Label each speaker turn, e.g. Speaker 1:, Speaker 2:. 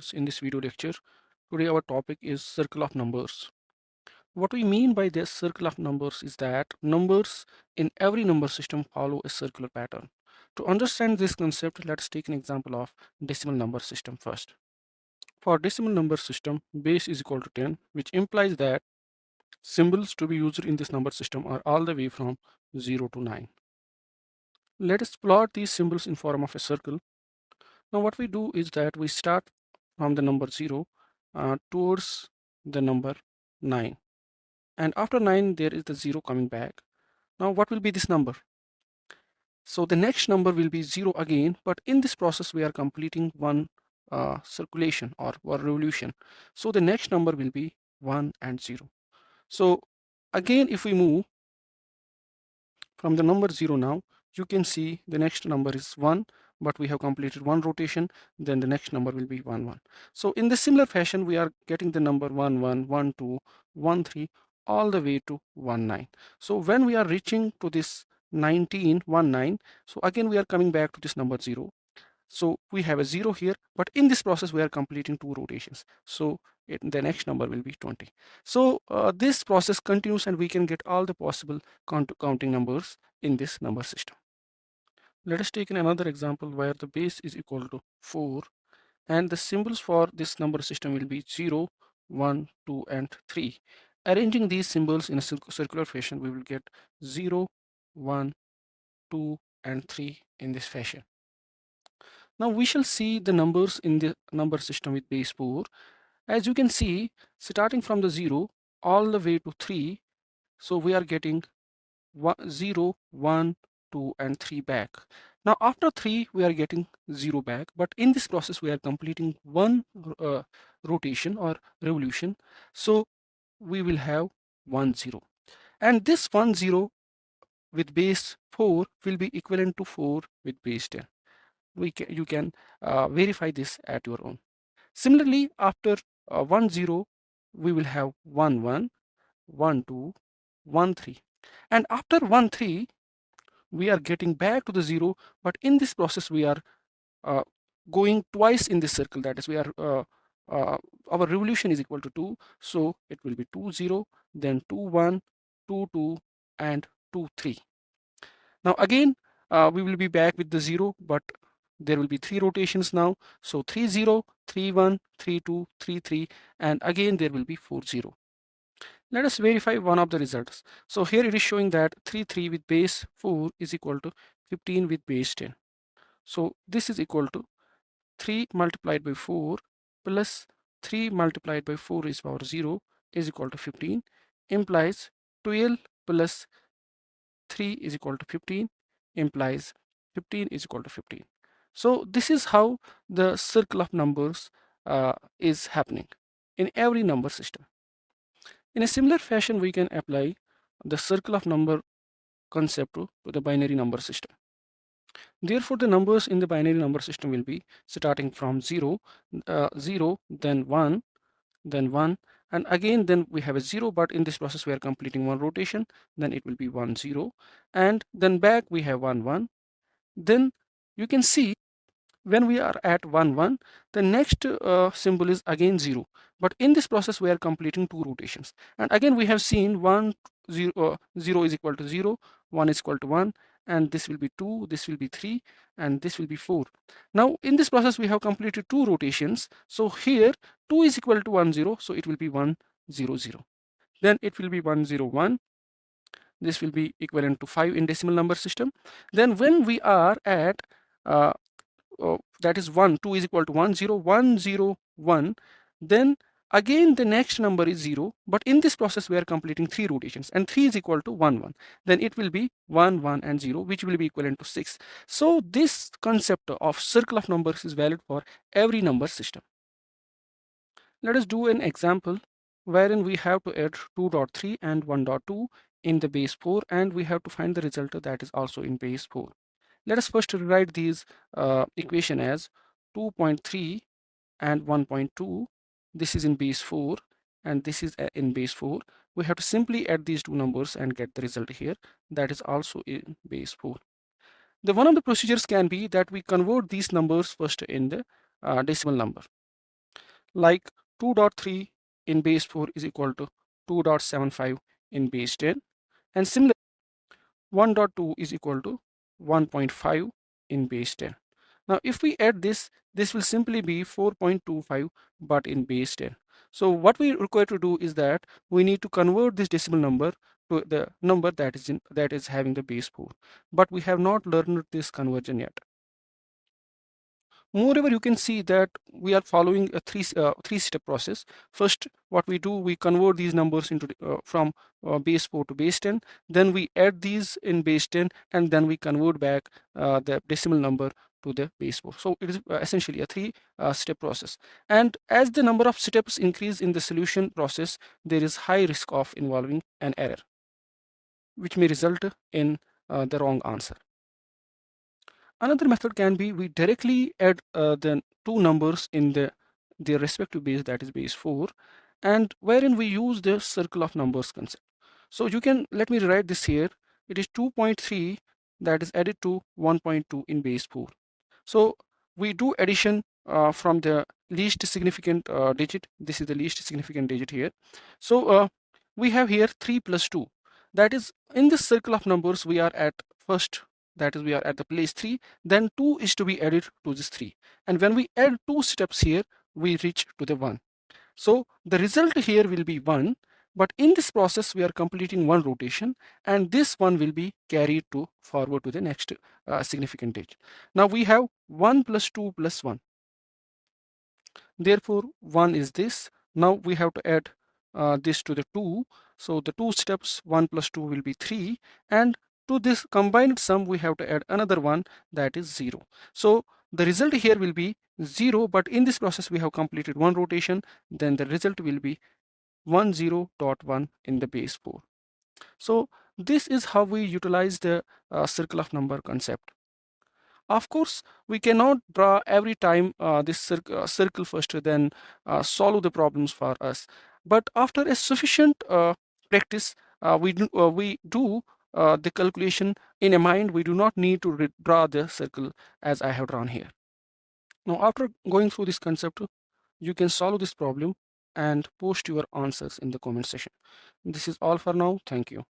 Speaker 1: students, in this video lecture. Today our topic is circle of numbers. What we mean by this circle of numbers is that numbers in every number system follow a circular pattern. To understand this concept, let's take an example of decimal number system first. For decimal number system, base is equal to 10, which implies that symbols to be used in this number system are all the way from 0 to 9. Let us plot these symbols in form of a circle. Now what we do is that we start from the number 0 towards the number 9, and after 9 there is the 0 coming back. Now what will be this number? So the next number will be 0 again, but in this process we are completing one circulation or revolution. So the next number will be 1 and 0. So again, if we move from the number 0 now, you can see the next number is 1, but we have completed one rotation, then the next number will be 1 1. So in the similar fashion, we are getting the number 1 1 1 2 1 3 all the way to 1 9. So when we are reaching to this 19 1 9, so again we are coming back to this number 0. So we have a 0 here, but in this process we are completing two rotations. So the next number will be 20. So this process continues and we can get all the possible counting numbers in this number system. Let us take another example where the base is equal to 4 and the symbols for this number system will be 0, 1, 2 and 3. Arranging these symbols in a circular fashion, we will get 0, 1, 2 and 3 in this fashion. Now we shall see the numbers in the number system with base 4. As you can see, starting from the 0 all the way to 3, so we are getting 0, 1, 2 and 3 back. Now after 3 we are getting 0 back, but in this process we are completing one rotation or revolution. So we will have 1 0, and this 1 0 with base 4 will be equivalent to 4 with base 10. You can verify this at your own. Similarly, after 1 0 we will have 1 1 1 2 1 3, and after 1 3 we are getting back to the 0, but in this process we are going twice in this circle. That is, we are our revolution is equal to 2, so it will be 2 0, then 2 1 2 2 and 2 3. Now again we will be back with the 0, but there will be 3 rotations now. So 3 0 3 1 3 2 3 3, and again there will be 4 0. Let us verify one of the results. So here it is showing that 3 3 with base 4 is equal to 15 with base 10. So this is equal to 3 multiplied by 4 plus 3 multiplied by 4 is power 0 is equal to 15, implies 12 plus 3 is equal to 15, implies 15 is equal to 15. So this is how the circle of numbers is happening in every number system. In a similar fashion, we can apply the circle of number concept to the binary number system. Therefore, the numbers in the binary number system will be starting from 0, 0, then 1, then 1, and again then we have a 0, but in this process we are completing one rotation, then it will be 1 0, and then back we have 1 1. Then you can see when we are at 1 1, the next symbol is again 0, but in this process we are completing two rotations, and again we have seen 1 0 0 is equal to 0, 1 is equal to 1, and this will be 2, this will be 3, and this will be 4. Now in this process we have completed two rotations, so here 2 is equal to 1 0, so it will be 1 0 0, then it will be 1 0 1. This will be equivalent to 5 in decimal number system. Then when we are at that is 1 2 is equal to 1 0 1 0 1, then again the next number is 0, but in this process we are completing three rotations, and 3 is equal to 1 1, then it will be 1 1 and 0, which will be equivalent to 6. So this concept of circle of numbers is valid for every number system. Let us do an example wherein we have to add 2.3 and 1.2 in the base 4, and we have to find the result that is also in base 4. Let us first rewrite these equation as 2.3 and 1.2. This is in base 4 and this is in base 4. We have to simply add these two numbers and get the result here, that is also in base 4. One of the procedures can be that we convert these numbers first in the decimal number. like 2.3 in base 4 is equal to 2.75 in base 10, and similarly 1.2 is equal to 1.5 in base 10. Now if we add this, this will simply be 4.25 but in base 10. So what we require to do is that we need to convert this decimal number to the number that is having the base 4, but we have not learned this conversion yet. Moreover, you can see that we are following a three-step process. First, what we do, we convert these numbers into from base 4 to base 10. Then we add these in base 10, and then we convert back the decimal number to the base 4. So it is essentially a three-step process. And as the number of steps increase in the solution process, there is high risk of involving an error, which may result in the wrong answer. Another method can be we directly add the two numbers in their respective base, that is base 4, and wherein we use the circle of numbers concept. So you can, let me rewrite this here. It is 2.3 that is added to 1.2 in base 4. So we do addition from the least significant digit. This is the least significant digit here. So we have here 3 plus 2. That is, in this circle of numbers, we are at first, that is, we are at the place 3. Then 2 is to be added to this 3. And when we add 2 steps here, we reach to the 1. So the result here will be 1. But in this process, we are completing one rotation, and this one will be carried to forward to the next significant digit. Now we have 1 plus 2 plus 1. Therefore, 1 is this. Now we have to add this to the 2. So the two steps, 1 plus 2 will be 3. And to this combined sum, we have to add another one, that is 0. So the result here will be 0, but in this process, we have completed one rotation. Then the result will be 10.1 in the base 4. So this is how we utilize the circle of number concept. Of course, we cannot draw every time this circle first, then solve the problems for us. But after a sufficient practice, we do the calculation in a mind. We do not need to draw the circle as I have drawn here. Now, after going through this concept, you can solve this problem and post your answers in the comment section. This is all for now. Thank you.